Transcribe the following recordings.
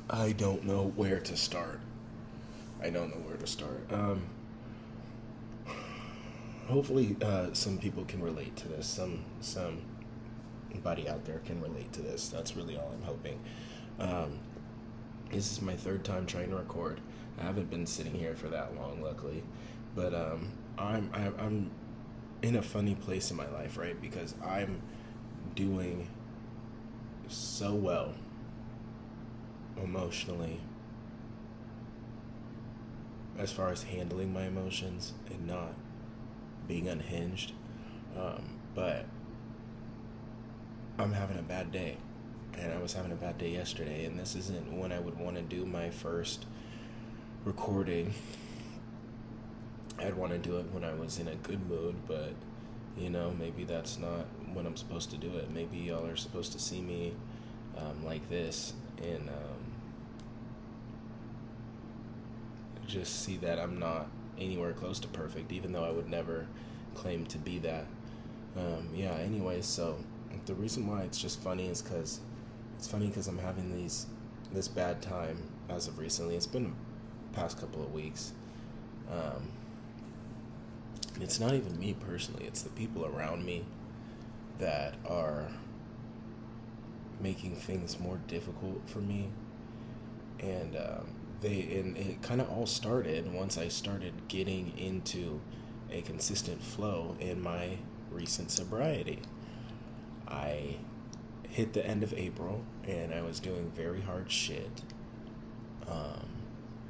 I don't know where to start. I don't know where to start. Hopefully, some people can relate to this. Somebody out there can relate to this. That's really all I'm hoping. Um, this is my third time trying to record. I haven't been sitting here for that long, luckily, but I'm in a funny place in my life, right? Because I'm doing so well emotionally as far as handling my emotions and not being unhinged. But I'm having a bad day. And I was having a bad day yesterday, and this isn't when I would want to do my first recording. I'd want to do it when I was in a good mood, but maybe that's not when I'm supposed to do it. Maybe y'all are supposed to see me like this and just see that I'm not anywhere close to perfect, even though I would never claim to be that. Anyway, so the reason why it's just funny is because I'm having this bad time as of recently. It's been the past couple of weeks. It's not even me personally, it's the people around me that are making things more difficult for me. And it kind of all started once I started getting into a consistent flow in my recent sobriety. I hit the end of April and I was doing very hard shit,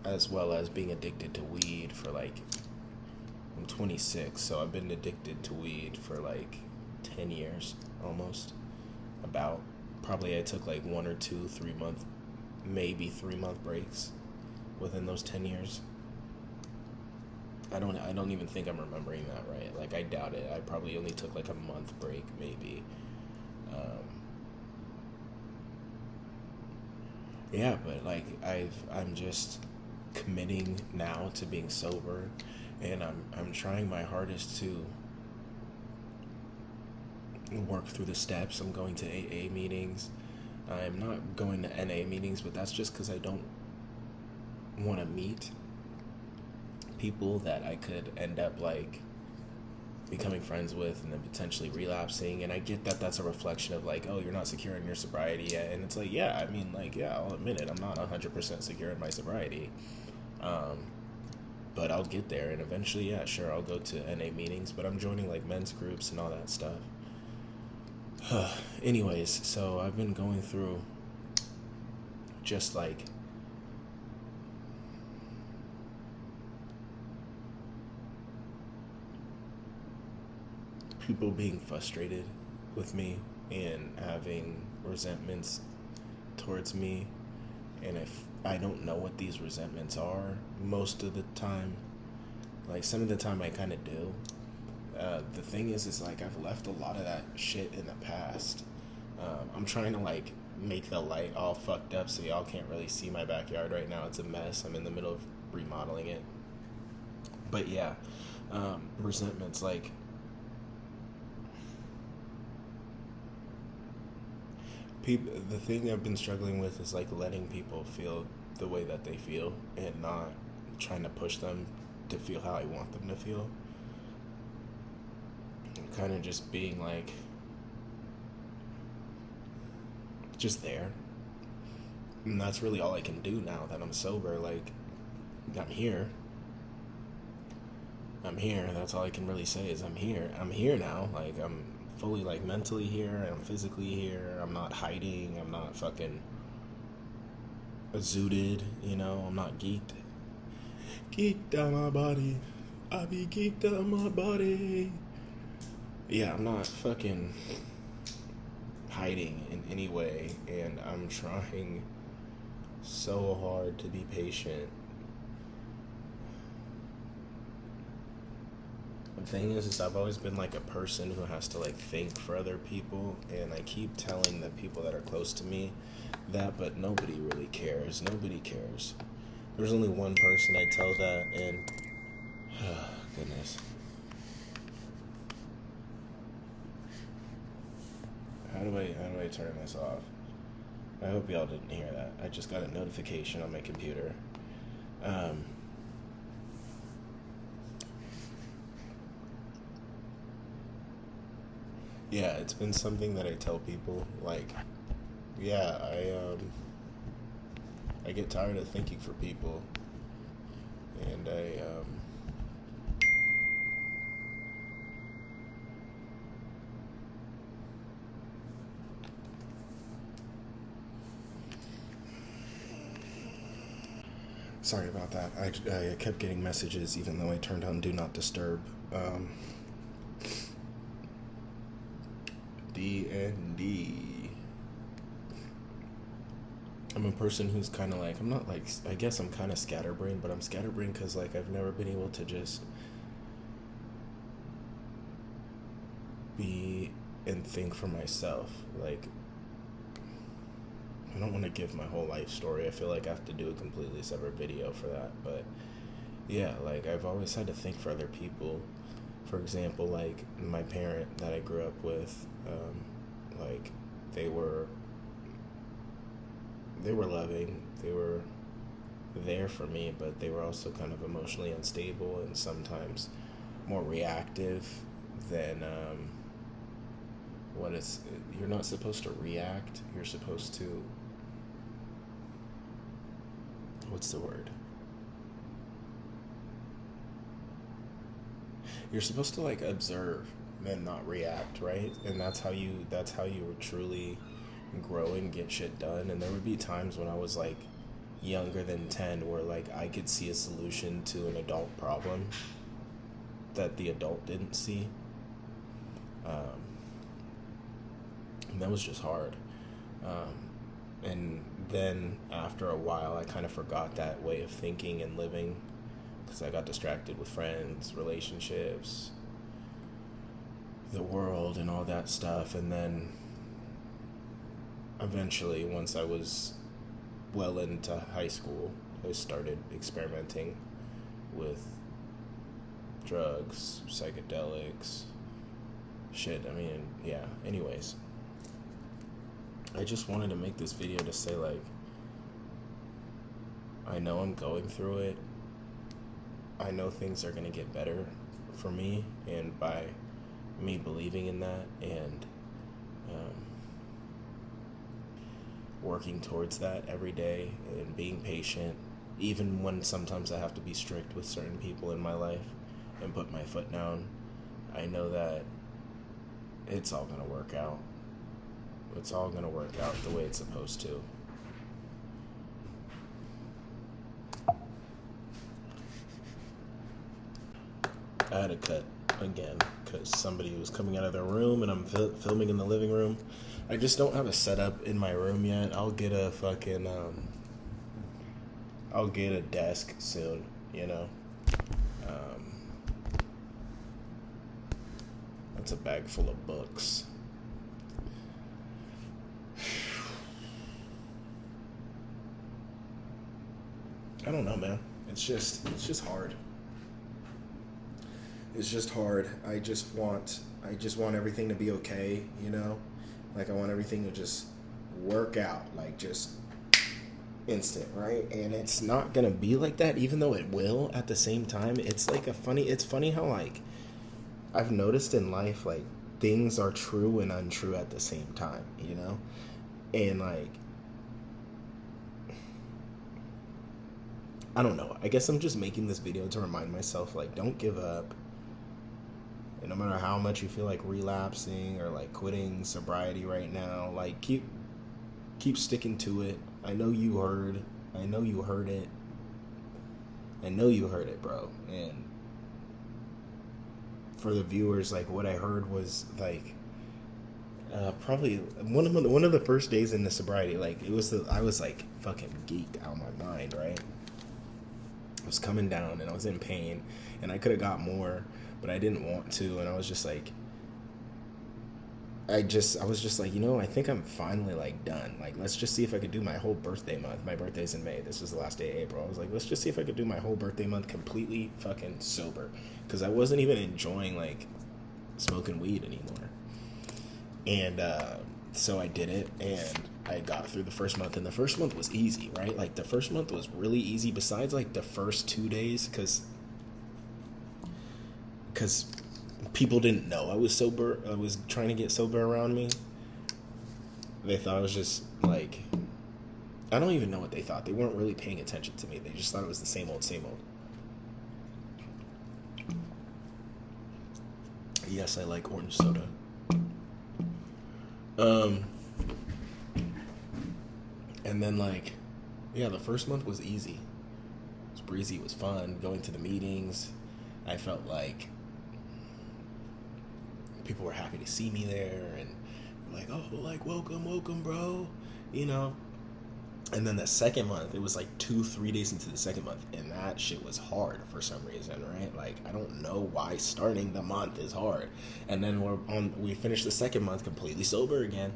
as well as being addicted to weed for I'm 26, so I've been addicted to weed for 10 years almost. About probably I took 1 or 2 3-month, maybe 3-month breaks within those 10 years. I don't even think I'm remembering that right. I doubt it. I probably only took a month break maybe. But I'm just committing now to being sober, and I'm trying my hardest to work through the steps. I'm going to AA meetings. I'm not going to NA meetings, but that's just because I don't want to meet people that I could end up becoming friends with and then potentially relapsing. And I get that that's a reflection of oh, you're not secure in your sobriety yet. And it's I'll admit it, I'm not 100% secure in my sobriety. But I'll get there, and eventually, yeah, sure, I'll go to NA meetings, but I'm joining men's groups and all that stuff. Anyways, so I've been going through just people being frustrated with me and having resentments towards me. And if I don't know what these resentments are most of the time, some of the time I kind of do. The thing is I've left a lot of that shit in the past. I'm trying to make the light all fucked up so y'all can't really see my backyard right now. It's a mess. I'm in the middle of remodeling it. But yeah, resentments the thing I've been struggling with is letting people feel the way that they feel and not trying to push them to feel how I want them to feel. Kind of just being just there. And that's really all I can do now that I'm sober. I'm here. That's all I can really say is I'm here. I'm here now. I'm fully mentally here. I'm physically here. I'm not hiding. I'm not fucking zooted. I'm not geeked. Geeked out my body. I be geeked out my body. Yeah, I'm not fucking hiding in any way, and I'm trying so hard to be patient. The thing is I've always been a person who has to think for other people, and I keep telling the people that are close to me that, but nobody really cares. Nobody cares. There's only one person I tell that, and goodness. How do I turn this off? I hope y'all didn't hear that. I just got a notification on my computer. Yeah, it's been something that I tell people, like, yeah, I get tired of thinking for people, and sorry about that. I kept getting messages even though I turned on Do Not Disturb. D&D. I'm a person who's kind of like, I'm not like, I guess I'm kind of scatterbrained, but I'm scatterbrained because, like, I've never been able to just be and think for myself. Like, I don't want to give my whole life story. I feel like I have to do a completely separate video for that. But yeah, like, I've always had to think for other people. For example, like, my parent that I grew up with, like, they were loving, they were there for me, but they were also kind of emotionally unstable and sometimes more reactive than you're not supposed to react, you're supposed to, what's the word? You're supposed to, like, observe and not react, right? And that's how you truly grow and get shit done. And there would be times when I was, like, younger than 10 where, like, I could see a solution to an adult problem that the adult didn't see. And that was just hard. And then after a while, I kind of forgot that way of thinking and living because I got distracted with friends, relationships, the world, and all that stuff. And then eventually, once I was well into high school, I started experimenting with drugs, psychedelics, shit. I mean, yeah. Anyways, I just wanted to make this video to say, like, I know I'm going through it. I know things are going to get better for me, and by me believing in that and working towards that every day and being patient, even when sometimes I have to be strict with certain people in my life and put my foot down, I know that it's all going to work out. It's all going to work out the way it's supposed to. I had to cut again because somebody was coming out of their room and I'm filming in the living room. I just don't have a setup in my room yet. I'll get a fucking I'll get a desk soon, you know. That's a bag full of books. I don't know, man. It's just hard. It's just hard. I just want everything to be okay, you know? Like, I want everything to just work out, like, just instant, right? And it's not gonna be like that, even though it will at the same time. It's like it's funny how, like, I've noticed in life, like, things are true and untrue at the same time, you know? And, like, I don't know. I guess I'm just making this video to remind myself, like, don't give up. And no matter how much you feel like relapsing or, like, quitting sobriety right now, like, keep sticking to it. I know you heard it. I know you heard it, bro. And for the viewers, like, what I heard was, like, probably one of the first days in the sobriety, like, I was, like, fucking geeked out of my mind, right? I was coming down and I was in pain and I could have got more, but I didn't want to, and I was just like, I was just like, you know, I think I'm finally, like, done. Like, let's just see if I could do my whole birthday month. My birthday's in May. This was the last day of April. I was like, let's just see if I could do my whole birthday month completely fucking sober, because I wasn't even enjoying, like, smoking weed anymore. And So I did it, and I got through the first month, and the first month was easy, right? Like the first month was really easy. Besides like the first 2 days, because people didn't know I was sober. I was trying to get sober around me. They thought I was just like, I don't even know what they thought. They weren't really paying attention to me. They just thought it was the same old, same old. Yes, I like orange soda. And then like, yeah, the first month was easy. It was breezy. It was fun. Going to the meetings, I felt like people were happy to see me there, and like, oh, like welcome, bro, you know. And then the second month, it was like 2-3 days into the second month, and that shit was hard for some reason, right? Like, I don't know why starting the month is hard. And then we finished the second month completely sober again.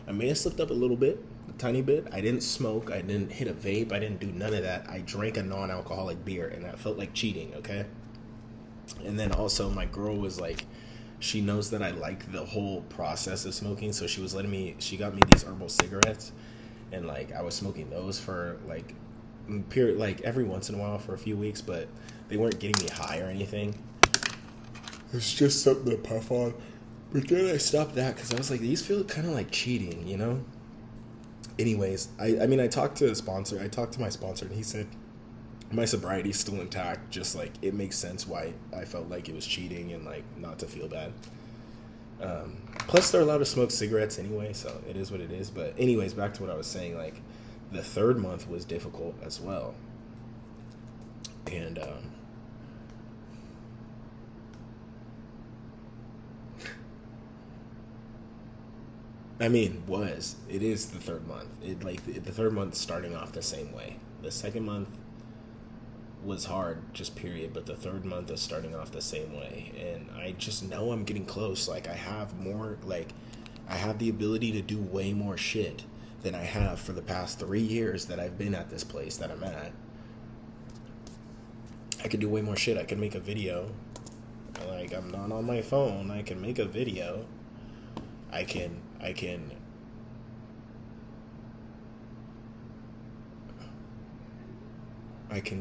I may have slipped up a little bit, a tiny bit. I didn't smoke, I didn't hit a vape, I didn't do none of that. I drank a non-alcoholic beer, and that felt like cheating, okay? And then also my girl was like, she knows that I like the whole process of smoking, so she got me these herbal cigarettes, and like I was smoking those for like every once in a while for a few weeks, but they weren't getting me high or anything. It's just something to puff on. But then I stopped that because I was like, these feel kind of like cheating, you know? Anyways, I mean, I talked to my sponsor, and he said my sobriety's still intact, just like it makes sense why I felt like it was cheating and like not to feel bad. Plus they're allowed to smoke cigarettes anyway, so it is what it is. But anyways, back to what I was saying, like the third month was difficult as well. And I mean, it is the third month. The third month starting off the same way. The second month was hard, just period, but the third month is starting off the same way, and I just know I'm getting close. Like I have the ability to do way more shit than I have for the past 3 years that I've been at this place that I'm at. I could do way more shit. I could make a video. Like, I'm not on my phone. I can make a video. I can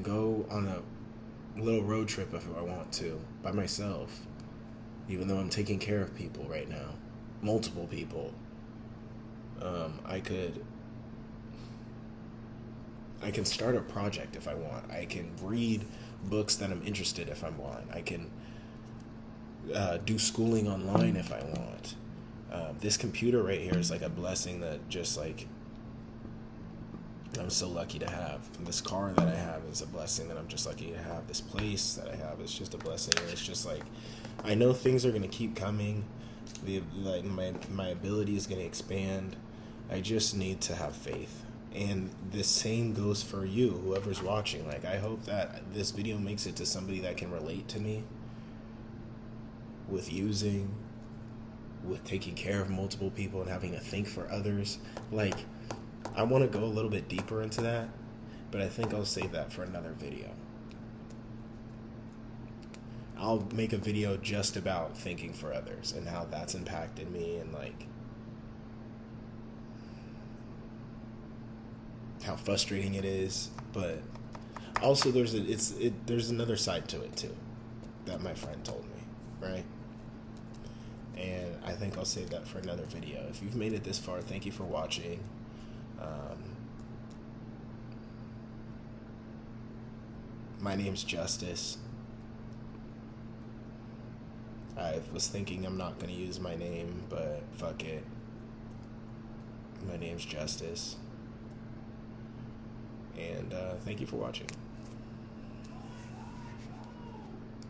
go on a little road trip if I want to, by myself, even though I'm taking care of people right now, multiple people. I can start a project if I want. I can read books that I'm interested if I want. I can do schooling online if I want. This computer right here is like a blessing that just like I'm so lucky to have. This car that I have is a blessing that I'm just lucky to have. This place that I have is just a blessing. And it's just like, I know things are going to keep coming. My ability is going to expand. I just need to have faith. And the same goes for you, whoever's watching. Like, I hope that this video makes it to somebody that can relate to me with taking care of multiple people and having to think for others. Like, I want to go a little bit deeper into that, but I think I'll save that for another video. I'll make a video just about thinking for others and how that's impacted me, and like how frustrating it is. But also there's another side to it too that my friend told me, right? And I think I'll save that for another video. If you've made it this far, thank you for watching. My name's Justice. I was thinking I'm not going to use my name, but fuck it. My name's Justice. And thank you for watching.